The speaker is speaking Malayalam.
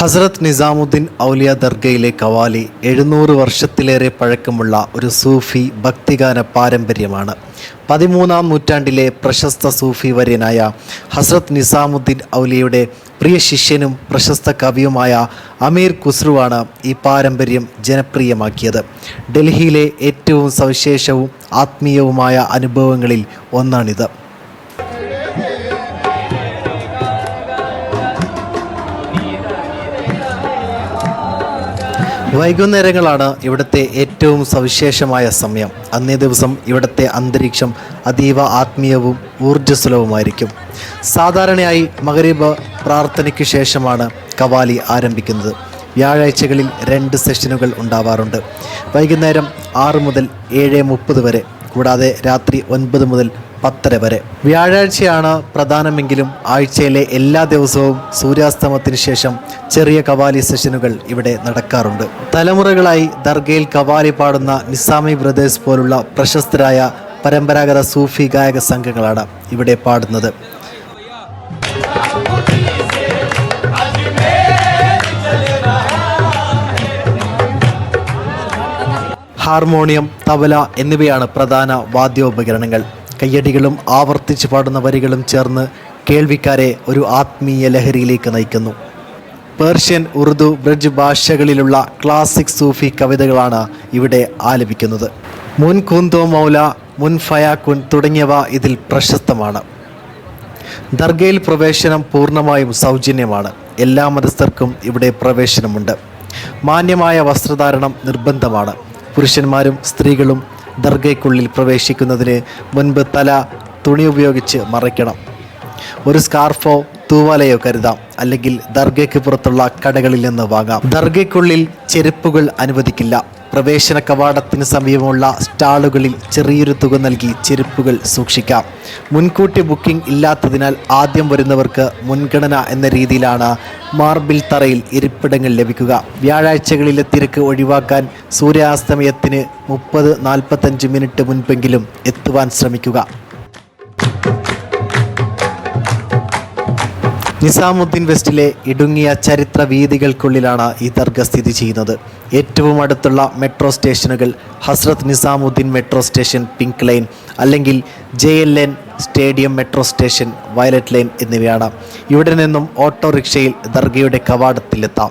ഹസ്രത്ത് നിസാമുദ്ദീൻ ഔലിയ ദർഗയിലെ കവാലി 700 വർഷത്തിലേറെ പഴക്കമുള്ള ഒരു സൂഫി ഭക്തിഗാന പാരമ്പര്യമാണ്. 13-ാം നൂറ്റാണ്ടിലെ പ്രശസ്ത സൂഫി വര്യനായ ഹസ്രത്ത് നിസാമുദ്ദീൻ ഔലിയയുടെ പ്രിയ ശിഷ്യനും പ്രശസ്ത കവിയുമായ അമീർ ഖുസ്രുവാണ് ഈ പാരമ്പര്യം ജനപ്രിയമാക്കിയത്. ഡൽഹിയിലെ ഏറ്റവും സവിശേഷവും ആത്മീയവുമായ അനുഭവങ്ങളിൽ ഒന്നാണിത്. വൈകുന്നേരങ്ങളാണ് ഇവിടുത്തെ ഏറ്റവും സവിശേഷമായ സമയം. അന്നേ ദിവസം ഇവിടുത്തെ അന്തരീക്ഷം അതീവ ആത്മീയവും ഊർജ്ജസ്വലവുമായിരിക്കും. സാധാരണയായി മഗ്രിബ് പ്രാർത്ഥനയ്ക്ക് ശേഷമാണ് കവാലി ആരംഭിക്കുന്നത്. വ്യാഴാഴ്ചകളിൽ 2 സെഷനുകൾ ഉണ്ടാവാറുണ്ട്. വൈകുന്നേരം 6 മുതൽ 7:30 വരെ, കൂടാതെ രാത്രി 9 മുതൽ 10:30 വരെ. വ്യാഴാഴ്ചയാണ് പ്രധാനമെങ്കിലും ആഴ്ചയിലെ എല്ലാ ദിവസവും സൂര്യാസ്തമത്തിന് ശേഷം ചെറിയ കവാലി സെഷനുകൾ ഇവിടെ നടക്കാറുണ്ട്. തലമുറകളായി ദർഗയിൽ കവാലി പാടുന്ന നിസാമി ബ്രദേഴ്സ് പോലുള്ള പ്രശസ്തരായ പരമ്പരാഗത സൂഫി ഗായക സംഘങ്ങളാണ് ഇവിടെ പാടുന്നത്. ഹാർമോണിയം, തബല എന്നിവയാണ് പ്രധാന വാദ്യോപകരണങ്ങൾ. കയ്യടികളും ആവർത്തിച്ച് പാടുന്ന വരികളും ചേർന്ന് കേൾവിക്കാരെ ഒരു ആത്മീയ ലഹരിയിലേക്ക് നയിക്കുന്നു. പേർഷ്യൻ, ഉറുദു, ബ്രജ് ഭാഷകളിലുള്ള ക്ലാസിക് സൂഫി കവിതകളാണ് ഇവിടെ ആലപിക്കുന്നത്. മുൻ കുന്തോ മൗല, മുൻ ഫയാക്കുൻ തുടങ്ങിയവ ഇതിൽ പ്രശസ്തമാണ്. ദർഗയിൽ പ്രവേശനം പൂർണ്ണമായും സൗജന്യമാണ്. എല്ലാ മതസ്ഥർക്കും ഇവിടെ പ്രവേശനമുണ്ട്. മാന്യമായ വസ്ത്രധാരണം നിർബന്ധമാണ്. പുരുഷന്മാരും സ്ത്രീകളും ദർഗയ്ക്കുള്ളിൽ പ്രവേശിക്കുന്നതിന് മുൻപ് തല തുണി ഉപയോഗിച്ച് മറയ്ക്കണം. ഒരു സ്കാർഫോ തൂവാലയോ കരുതാം, അല്ലെങ്കിൽ ദർഗയ്ക്ക് പുറത്തുള്ള കടകളിൽ നിന്ന് വാങ്ങാം. ദർഗയ്ക്കുള്ളിൽ ചെരുപ്പുകൾ അനുവദിക്കില്ല. പ്രവേശന കവാടത്തിന് സമീപമുള്ള സ്റ്റാളുകളിൽ ചെറിയൊരു തുക നൽകി ചെരുപ്പുകൾ സൂക്ഷിക്കാം. മുൻകൂട്ടി ബുക്കിംഗ് ഇല്ലാത്തതിനാൽ ആദ്യം വരുന്നവർക്ക് മുൻഗണന എന്ന രീതിയിലാണ് മാർബിൾ തറയിൽ ഇരിപ്പിടങ്ങൾ ലഭിക്കുക. വ്യാഴാഴ്ചകളിലെ തിരക്ക് ഒഴിവാക്കാൻ സൂര്യാസ്തമയത്തിന് 30-45 മിനിറ്റ് മുൻപെങ്കിലും എത്തുവാൻ ശ്രമിക്കുക. നിസാമുദ്ദീൻ വെസ്റ്റിലെ ഇടുങ്ങിയ ചരിത്ര വീഥികൾക്കുള്ളിലാണ് ഈ ദർഗ സ്ഥിതി ചെയ്യുന്നത്. ഏറ്റവും അടുത്തുള്ള മെട്രോ സ്റ്റേഷനുകൾ Hazrat Nizamuddin metro station, pink line, അല്ലെങ്കിൽ JLN stadium metro station, violet line എന്നിവയാണ്. ഇവിടെ നിന്നും ഓട്ടോറിക്ഷയിൽ ദർഗയുടെ കവാടത്തിലെത്താം.